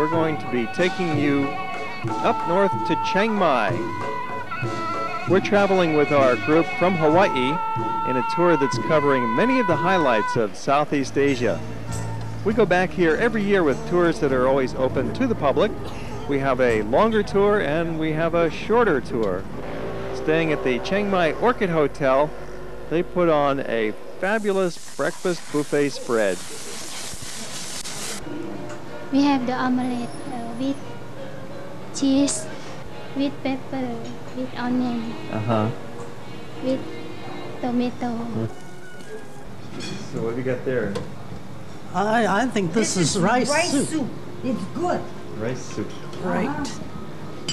we're going to be taking you up north to Chiang Mai. We're traveling with our group from Hawaii in a tour that's covering many of the highlights of Southeast Asia. We go back here every year with tours that are always open to the public. We have a longer tour and we have a shorter tour. Staying at the Chiang Mai Orchid Hotel, they put on a fabulous breakfast buffet spread. We have the omelette with cheese, with pepper, with onion, with tomato. So what have you got there? I think this is rice soup. It's good. Rice soup. Right.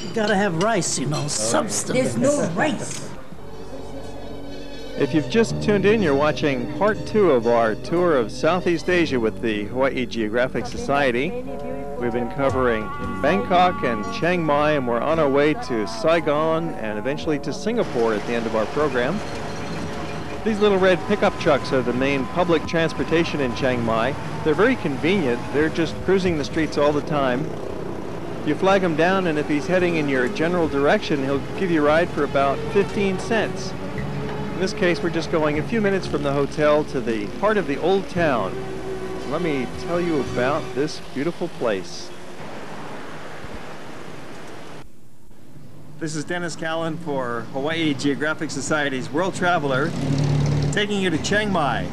You gotta have rice, you know, substance. There's no rice. If you've just tuned in, you're watching part 2 of our tour of Southeast Asia with the Hawaii Geographic Society. We've been covering Bangkok and Chiang Mai, and we're on our way to Saigon and eventually to Singapore at the end of our program. These little red pickup trucks are the main public transportation in Chiang Mai. They're very convenient. They're just cruising the streets all the time. You flag him down, and if he's heading in your general direction, he'll give you a ride for about 15 cents. In this case, we're just going a few minutes from the hotel to the heart of the old town. Let me tell you about this beautiful place. This is Dennis Callan for Hawaii Geographic Society's World Traveler, taking you to Chiang Mai.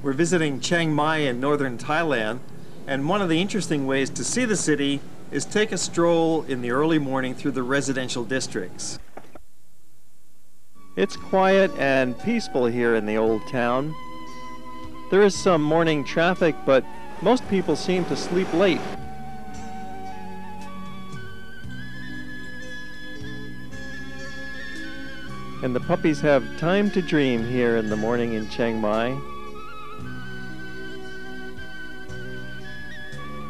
We're visiting Chiang Mai in northern Thailand, and one of the interesting ways to see the city is take a stroll in the early morning through the residential districts. It's quiet and peaceful here in the old town. There is some morning traffic, but most people seem to sleep late. And the puppies have time to dream here in the morning in Chiang Mai.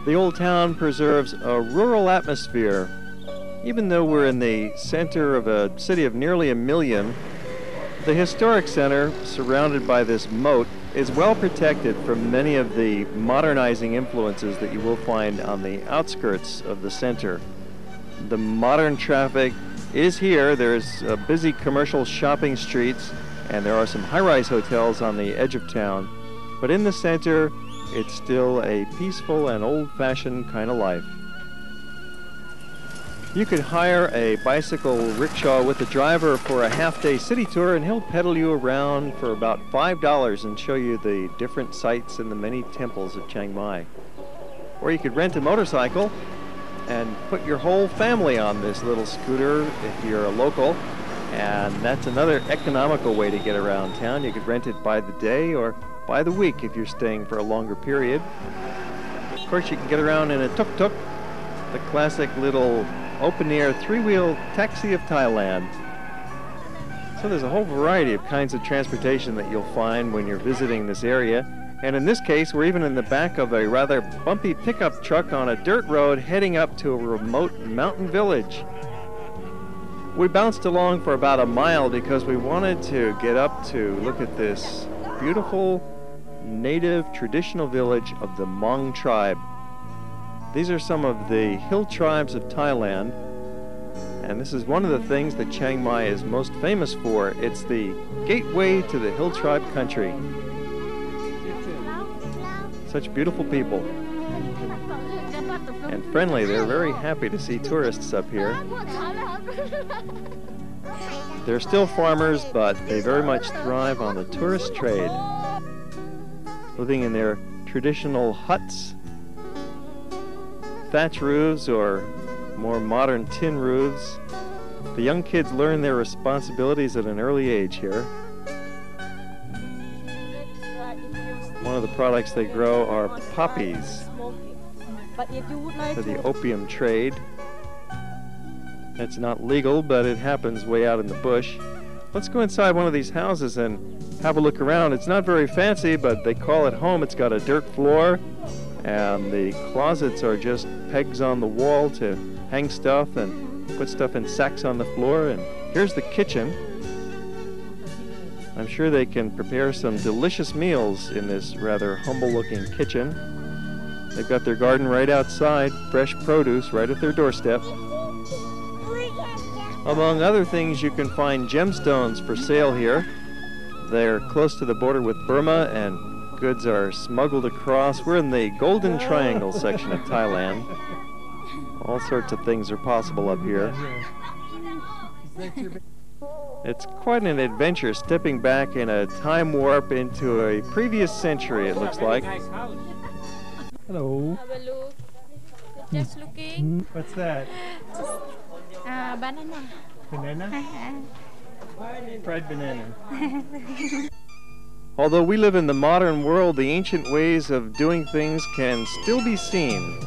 The old town preserves a rural atmosphere. Even though we're in the center of a city of nearly 1 million, the historic center, surrounded by this moat, is well protected from many of the modernizing influences that you will find on the outskirts of the center. The modern traffic is here. There's busy commercial shopping streets, and there are some high-rise hotels on the edge of town. But in the center, it's still a peaceful and old-fashioned kind of life. You could hire a bicycle rickshaw with a driver for a half-day city tour, and he'll pedal you around for about $5 and show you the different sights and the many temples of Chiang Mai. Or you could rent a motorcycle and put your whole family on this little scooter if you're a local, and that's another economical way to get around town. You could rent it by the day or by the week if you're staying for a longer period. Of course, you can get around in a tuk-tuk, the classic little open-air three-wheel taxi of Thailand. So there's a whole variety of kinds of transportation that you'll find when you're visiting this area. And in this case, we're even in the back of a rather bumpy pickup truck on a dirt road heading up to a remote mountain village. We bounced along for about a mile because we wanted to get up to look at this beautiful native traditional village of the Hmong tribe. These are some of the hill tribes of Thailand, and this is one of the things that Chiang Mai is most famous for. It's the gateway to the hill tribe country. Such beautiful people. And friendly. They're very happy to see tourists up here. They're still farmers, but they very much thrive on the tourist trade, living in their traditional huts, thatch roofs or more modern tin roofs. The young kids learn their responsibilities at an early age here. One of the products they grow are poppies for the opium trade. It's not legal, but it happens way out in the bush. Let's go inside one of these houses and have a look around. It's not very fancy, but they call it home. It's got a dirt floor, and the closets are just pegs on the wall to hang stuff and put stuff in sacks on the floor. And here's the kitchen. I'm sure they can prepare some delicious meals in this rather humble-looking kitchen. They've got their garden right outside, fresh produce right at their doorstep. Among other things, you can find gemstones for sale here. They're close to the border with Burma, and goods are smuggled across. We're in the Golden Triangle section of Thailand. All sorts of things are possible up here. It's quite an adventure stepping back in a time warp into a previous century, it looks like. Hello. Have a look. Just looking. What's that? Banana. Banana? Fried banana. Although we live in the modern world, the ancient ways of doing things can still be seen.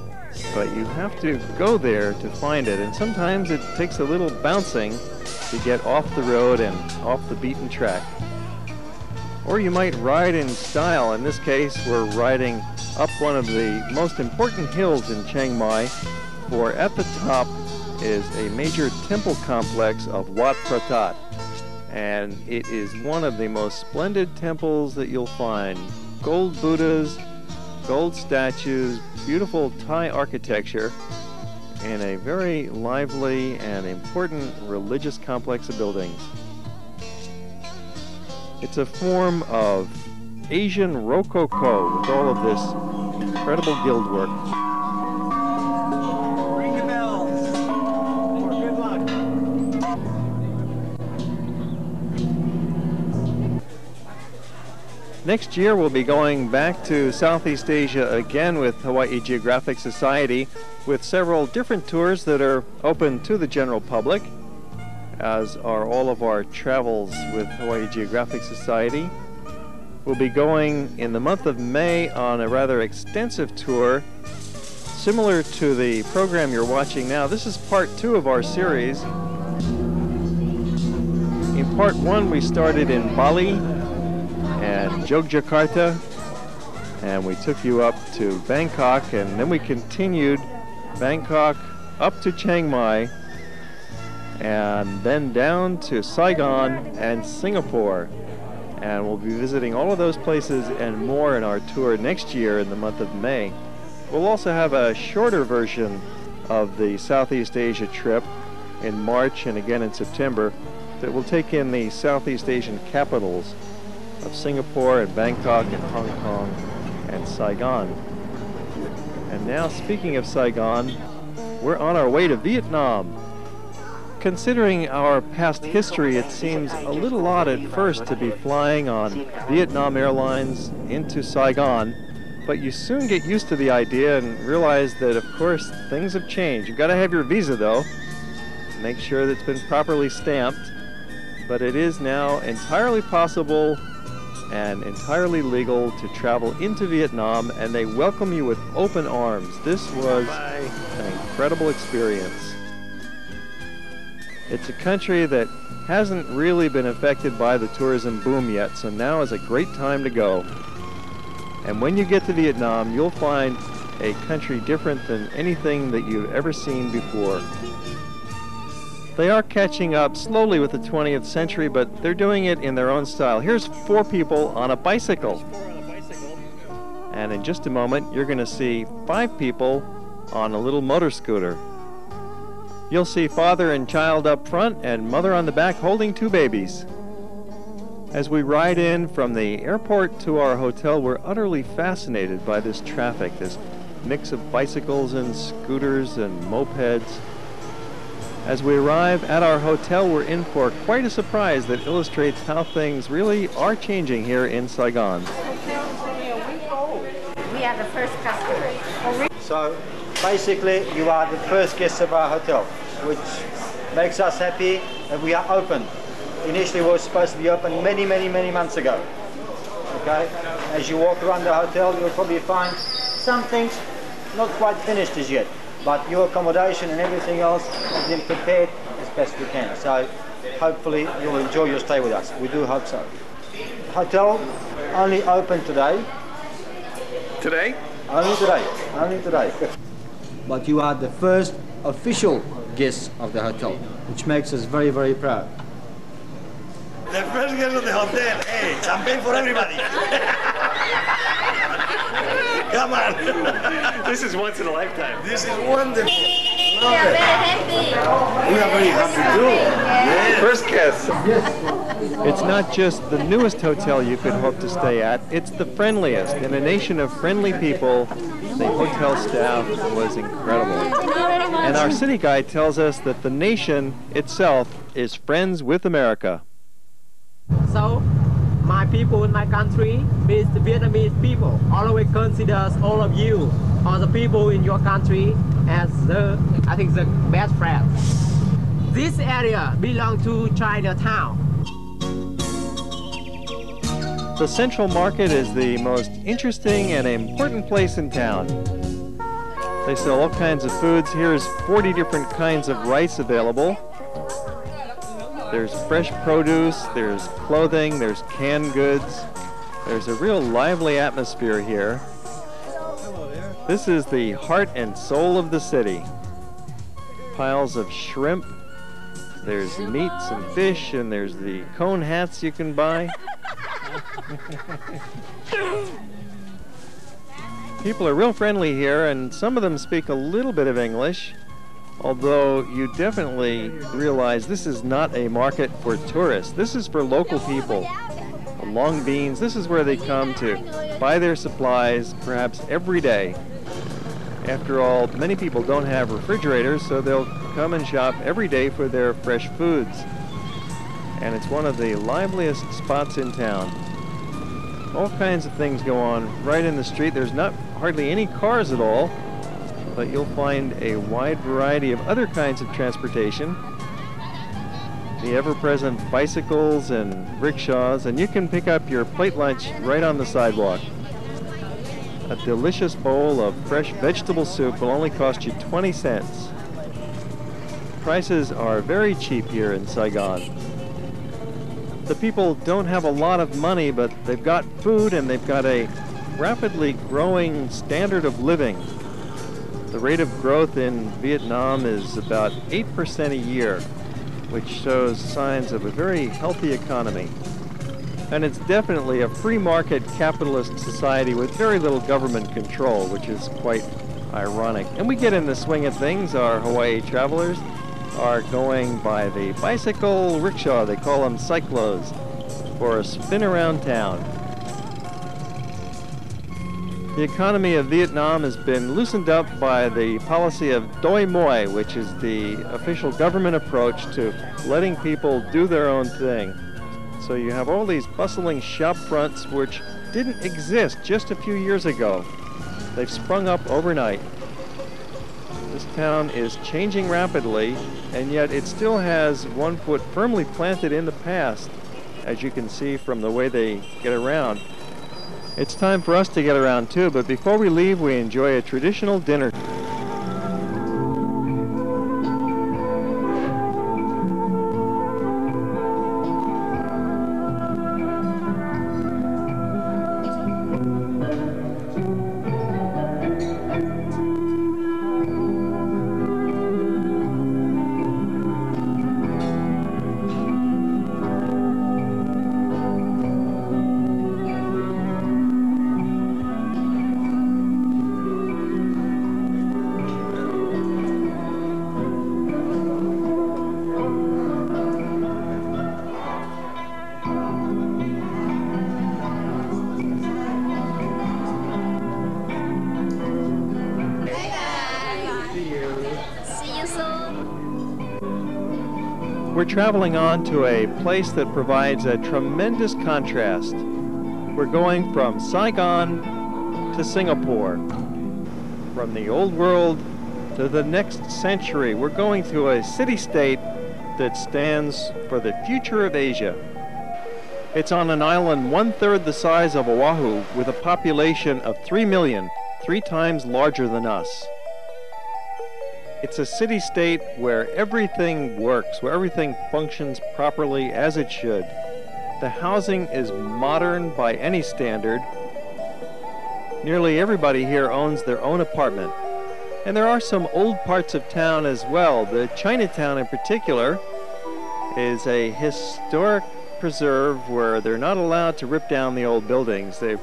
But you have to go there to find it, and sometimes it takes a little bouncing to get off the road and off the beaten track. Or you might ride in style. In this case, we're riding up one of the most important hills in Chiang Mai, for at the top is a major temple complex of Wat Pratat. And it is one of the most splendid temples that you'll find. Gold Buddhas, gold statues, beautiful Thai architecture, and a very lively and important religious complex of buildings. It's a form of Asian Rococo with all of this incredible gilt work. Ring the bells for good luck. Next year we'll be going back to Southeast Asia again with Hawaii Geographic Society, with several different tours that are open to the general public, as are all of our travels with Hawaii Geographic Society. We'll be going in the month of May on a rather extensive tour, similar to the program you're watching now. This is part 2 of our series. In part 1, we started in Bali and Yogyakarta, and we took you up to Bangkok, and then we continued Bangkok up to Chiang Mai, and then down to Saigon and Singapore. And we'll be visiting all of those places and more in our tour next year in the month of May. We'll also have a shorter version of the Southeast Asia trip in March and again in September that will take in the Southeast Asian capitals of Singapore and Bangkok and Hong Kong and Saigon. And now, speaking of Saigon, we're on our way to Vietnam. Considering our past history, it seems a little odd at first to be flying on Vietnam Airlines into Saigon, but you soon get used to the idea and realize that, of course, things have changed. You've got to have your visa, though. Make sure that it's been properly stamped. But it is now entirely possible and entirely legal to travel into Vietnam, and they welcome you with open arms. This was an incredible experience. It's a country that hasn't really been affected by the tourism boom yet, so now is a great time to go. And when you get to Vietnam, you'll find a country different than anything that you've ever seen before. They are catching up slowly with the 20th century, but they're doing it in their own style. Here's 4 people on a bicycle. And in just a moment, you're going to see 5 people on a little motor scooter. You'll see father and child up front and mother on the back holding 2 babies. As we ride in from the airport to our hotel, we're utterly fascinated by this traffic, this mix of bicycles and scooters and mopeds. As we arrive at our hotel, we're in for quite a surprise that illustrates how things really are changing here in Saigon. We are the first customers. So basically you are the first guests of our hotel, which makes us happy that we are open. Initially we were supposed to be open many months ago. Okay? As you walk around the hotel, you'll probably find some things not quite finished as yet, but your accommodation and everything else has been prepared as best we can. So hopefully you'll enjoy your stay with us. We do hope so. Hotel only open today. Today? Only today. Only today. But you are the first official guests of the hotel, which makes us very proud. The first guest of the hotel. Hey, champagne for everybody. Come on. This is once in a lifetime. This is wonderful. We are very happy. We are very happy too. Yes. First kiss. It's not just the newest hotel you could hope to stay at, it's the friendliest. In a nation of friendly people, the hotel staff was incredible. And our city guide tells us that the nation itself is friends with America. So, my people in my country means the Vietnamese people always considers all of you or the people in your country as the best friends. This area belongs to Chinatown. The Central Market is the most interesting and important place in town. They sell all kinds of foods. Here's 40 different kinds of rice available. There's fresh produce, there's clothing, there's canned goods. There's a real lively atmosphere here. This is the heart and soul of the city. Piles of shrimp. There's meats and fish, and there's the cone hats you can buy. People are real friendly here, and some of them speak a little bit of English, although you definitely realize this is not a market for tourists. This is for local people. The Long Beans, this is where they come to buy their supplies, perhaps every day. After all, many people don't have refrigerators, so they'll come and shop every day for their fresh foods. And it's one of the liveliest spots in town. All kinds of things go on right in the street. There's not hardly any cars at all, but you'll find a wide variety of other kinds of transportation. The ever-present bicycles and rickshaws, and you can pick up your plate lunch right on the sidewalk. A delicious bowl of fresh vegetable soup will only cost you 20 cents. Prices are very cheap here in Saigon. The people don't have a lot of money, but they've got food and they've got a rapidly growing standard of living. The rate of growth in Vietnam is about 8% a year, which shows signs of a very healthy economy. And it's definitely a free market capitalist society with very little government control, which is quite ironic. And we get in the swing of things. Our Hawaii travelers are going by the bicycle rickshaw, they call them cyclos, for a spin around town. The economy of Vietnam has been loosened up by the policy of Doi Moi, which is the official government approach to letting people do their own thing. So you have all these bustling shop fronts which didn't exist just a few years ago. They've sprung up overnight. This town is changing rapidly, and yet it still has one foot firmly planted in the past, as you can see from the way they get around. It's time for us to get around too, but before we leave, we enjoy a traditional dinner. We're traveling on to a place that provides a tremendous contrast. We're going from Saigon to Singapore. From the old world to the next century, we're going to a city-state that stands for the future of Asia. It's on an island 1/3 the size of Oahu with a population of 3 million, 3 times larger than us. It's a city-state where everything works, where everything functions properly as it should. The housing is modern by any standard. Nearly everybody here owns their own apartment. And there are some old parts of town as well. The Chinatown in particular is a historic preserve where they're not allowed to rip down the old buildings. They've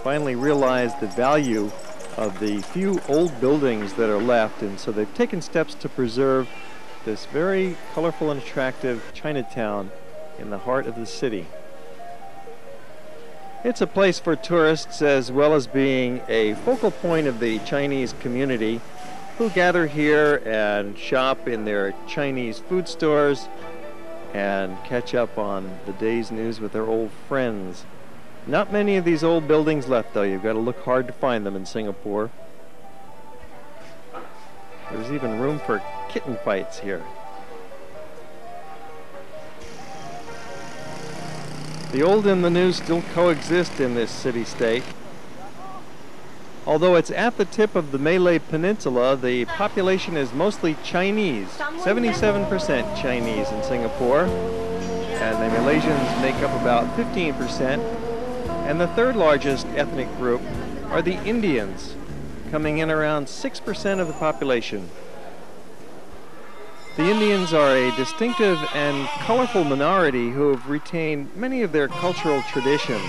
finally realized the value of the few old buildings that are left, and so they've taken steps to preserve this very colorful and attractive Chinatown in the heart of the city. It's a place for tourists as well as being a focal point of the Chinese community who gather here and shop in their Chinese food stores and catch up on the day's news with their old friends. Not many of these old buildings left, though. You've got to look hard to find them in Singapore. There's even room for kitten fights here. The old and the new still coexist in this city-state. Although it's at the tip of the Malay Peninsula, the population is mostly Chinese. 77% Chinese in Singapore, and the Malaysians make up about 15%. And the third largest ethnic group are the Indians, coming in around 6% of the population. The Indians are a distinctive and colorful minority who have retained many of their cultural traditions.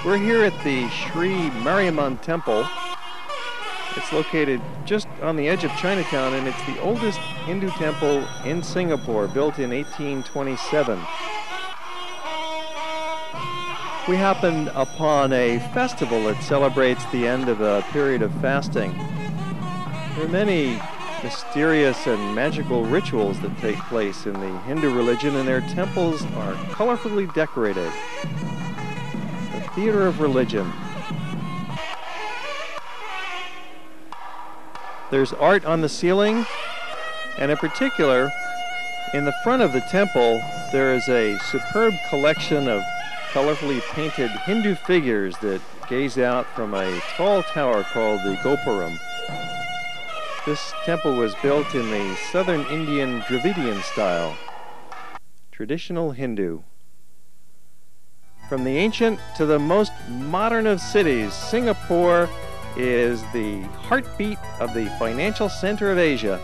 We're here at the Sri Mariamman Temple. It's located just on the edge of Chinatown, and it's the oldest Hindu temple in Singapore, built in 1827. We happened upon a festival that celebrates the end of a period of fasting. There are many mysterious and magical rituals that take place in the Hindu religion, and their temples are colorfully decorated. The theater of religion. There's art on the ceiling, and in particular, in the front of the temple, there is a superb collection of colorfully painted Hindu figures that gaze out from a tall tower called the Gopuram. This temple was built in the southern Indian Dravidian style, traditional Hindu. From the ancient to the most modern of cities, Singapore is the heartbeat of the financial center of Asia.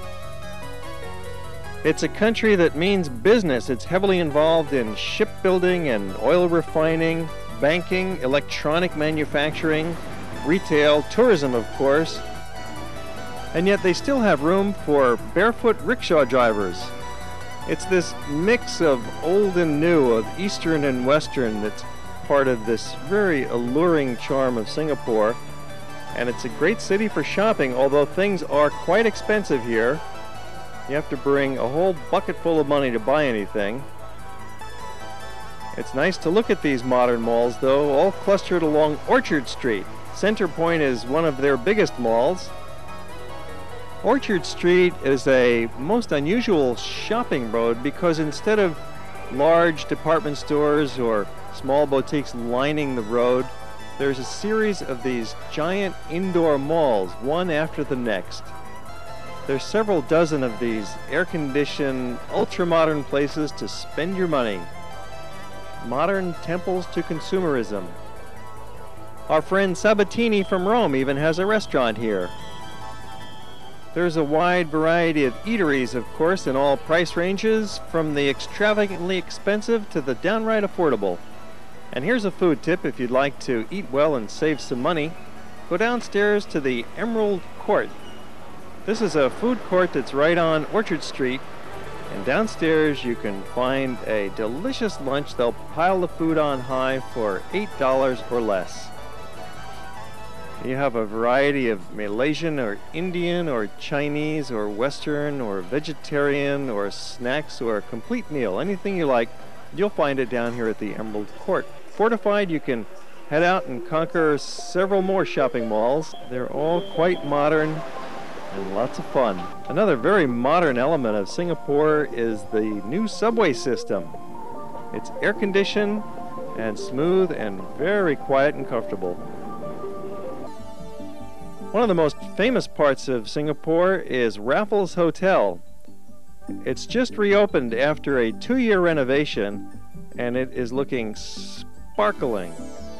It's a country that means business. It's heavily involved in shipbuilding and oil refining, banking, electronic manufacturing, retail, tourism, of course. And yet they still have room for barefoot rickshaw drivers. It's this mix of old and new, of Eastern and Western, that's part of this very alluring charm of Singapore. And it's a great city for shopping, although things are quite expensive here. You have to bring a whole bucket full of money to buy anything. It's nice to look at these modern malls, though, all clustered along Orchid Street. Center Point is one of their biggest malls. Orchard Street is a most unusual shopping road because instead of large department stores or small boutiques lining the road, there's a series of these giant indoor malls, one after the next. There's several dozen of these air-conditioned, ultra-modern places to spend your money. Modern temples to consumerism. Our friend Sabatini from Rome even has a restaurant here. There's a wide variety of eateries, of course, in all price ranges, from the extravagantly expensive to the downright affordable. And here's a food tip if you'd like to eat well and save some money. Go downstairs to the Emerald Court. This is a food court that's right on Orchard Street, and downstairs you can find a delicious lunch. They'll pile the food on high for $8 or less. You have a variety of Malaysian or Indian or Chinese or Western or vegetarian or snacks or a complete meal. Anything you like, you'll find it down here at the Emerald Court. Fortified, you can head out and conquer several more shopping malls. They're all quite modern and lots of fun. Another very modern element of Singapore is the new subway system. It's air-conditioned and smooth and very quiet and comfortable. One of the most famous parts of Singapore is Raffles Hotel. It's just reopened after a 2-year renovation, and it is looking sparkling.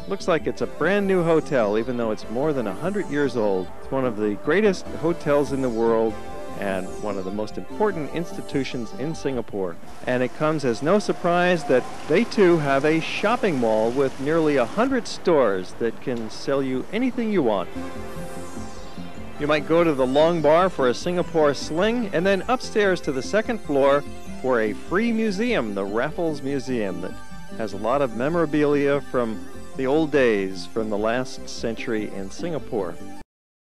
Looks like it's a brand new hotel, even though it's more than 100 years old. It's one of the greatest hotels in the world, and one of the most important institutions in Singapore. And it comes as no surprise that they too have a shopping mall with nearly 100 stores that can sell you anything you want. You might go to the Long Bar for a Singapore sling, and then upstairs to the second floor for a free museum, the Raffles Museum, that has a lot of memorabilia from the old days, from the last century in Singapore.